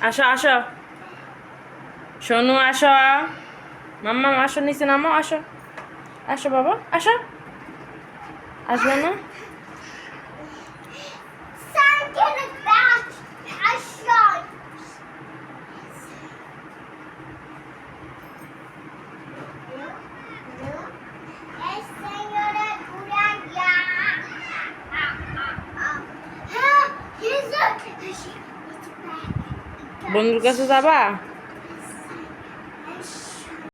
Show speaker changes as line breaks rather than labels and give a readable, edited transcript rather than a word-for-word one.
আসো আসো, সোনু আসো, মাম্মা আসো, নিচে নামো, আসো আসো বাবা, আসো। আসবে না? বন্ধুর কাছে যাবা?